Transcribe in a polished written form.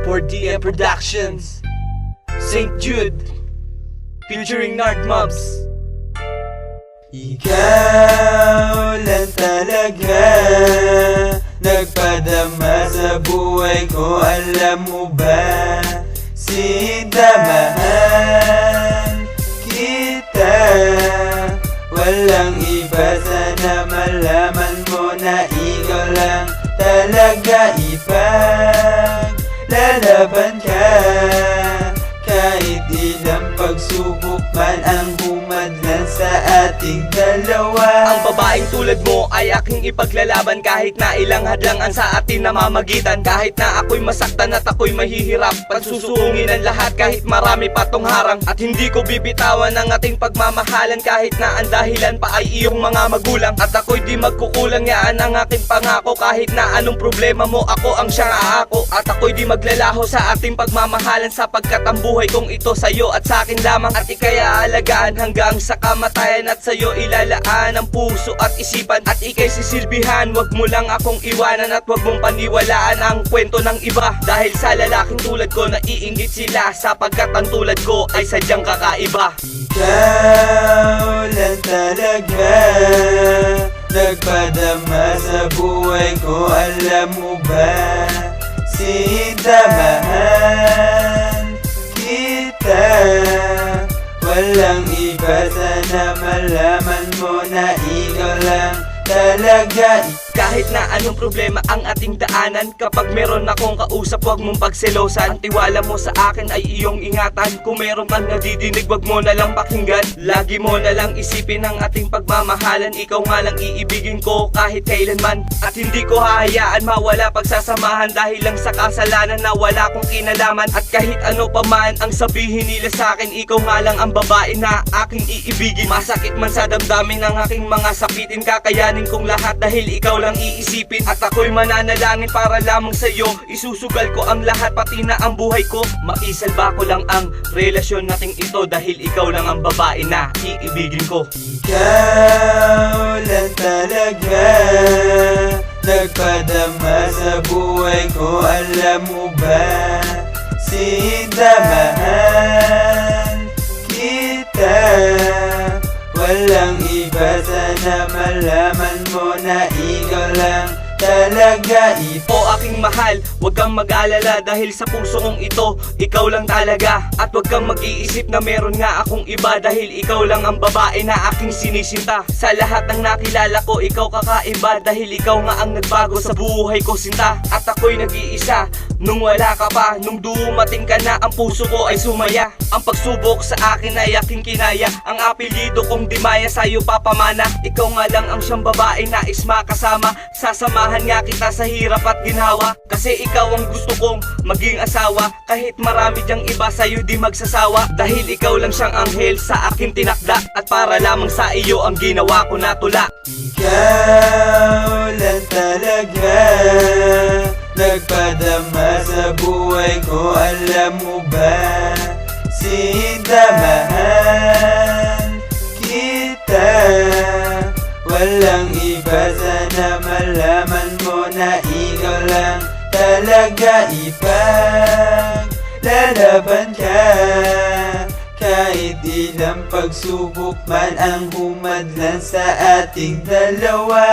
4DM Productions, St. Jude, featuring Nard Mobs. Ikaw lang talaga nagpadama sa buhay ko. Alam mo ba, sinta mahal kita. Walang iba, sana malaman mo na ikaw lang talaga. Ipaglalaban ka kahit ilang pagsubok man ang humadlan sa ating dalawa. Ang babaeng tulad mo ay aking ipaglalaban kahit na ilang hadlangan sa atin namamagitan. Kahit na ako'y masaktan at ako'y mahihirap, pagsusuungin ang lahat kahit marami patong harang. At hindi ko bibitawan ang ating pagmamahalan kahit na ang dahilan pa ay iyong mga magulang. At ako'y di magkukulang, yaan ang aking pangako. Kahit na anong problema mo, ako ang siyang aako. At ako'y di maglalaho sa ating pagmamahalan, sapagkat ang buhay kong ito sa'yo at sa'kin lamang. At ika'y aalagaan hanggang sa kamatayan, at sa'yo ilalaan ang puso at isipan. At ika'y sisilbihan, wag mo lang akong iwanan. At wag mong paniwalaan ang kwento ng iba, dahil sa lalaking tulad ko naiinggit sila, sapagkat ang tulad ko ay sadyang kakaiba. Ikaw lang talaga nagpadama sa buhay ko. Alam mo ba, sinta mahal kita. Walang iba, sana malaman mo na ikaw lang talaga. Kahit na anong problema ang ating daanan, kapag meron akong kausap, wag mong pagselosan. Ang tiwala mo sa akin ay iyong ingatan. Kung meron kang nadidinig, wag mo na lang pakinggan. Lagi mo na lang isipin ang ating pagmamahalan. Ikaw nga lang iibigin ko kahit kailanman. At hindi ko hahayaan mawala pagsasamahan, dahil lang sa kasalanan na wala kong kinalaman. At kahit ano pa man ang sabihin nila sa akin, ikaw nga lang ang babae na aking iibigin. Masakit man sa damdamin ng aking mga sapitin, kakayanin kong lahat dahil ikaw lang iisipin. At ako'y mananalangin para lamang sa'yo, isusugal ko ang lahat pati na ang buhay ko. Maisalba ko lang ang relasyon nating ito, dahil ikaw lang ang babae na iibigin ko. Ikaw lang talaga nagpadama sa buhay ko. Alam mo ba, sinta mahal kita. Walang iba, sana malaman mo na ikaw lang talaga. O aking mahal, wag kang mag-alala, dahil sa puso kong ito, ikaw lang talaga. At wag kang mag-iisip na meron nga akong iba, dahil ikaw lang ang babae na aking sinisinta. Sa lahat ng nakilala ko, ikaw kakaiba, dahil ikaw nga ang nagbago sa buhay ko, sinta. At ako'y nag-iisa nung wala ka pa. Nung dumating ka na, ang puso ko ay sumaya. Ang pagsubok sa akin ay aking kinaya. Ang apelyido kong Dimaya sa'yo papamana. Ikaw nga lang ang siyang babae na makasama. Sasamahan nga kita sa hirap at ginhawa, kasi ikaw ang gusto kong maging asawa. Kahit marami dyang iba, sa'yo di magsasawa, dahil ikaw lang siyang anghel sa aking tinakda. At para lamang sa iyo ang ginawa ko na tula. Ikaw lang talaga nagpadama sa buhay ko. Alam mo ba, sinta mahal kita. Walang iba, sana malaman mo na ikaw lang talaga. Ipaglalaban ka kahit ilang pagsubok man ang humadlan sa ating dalawa.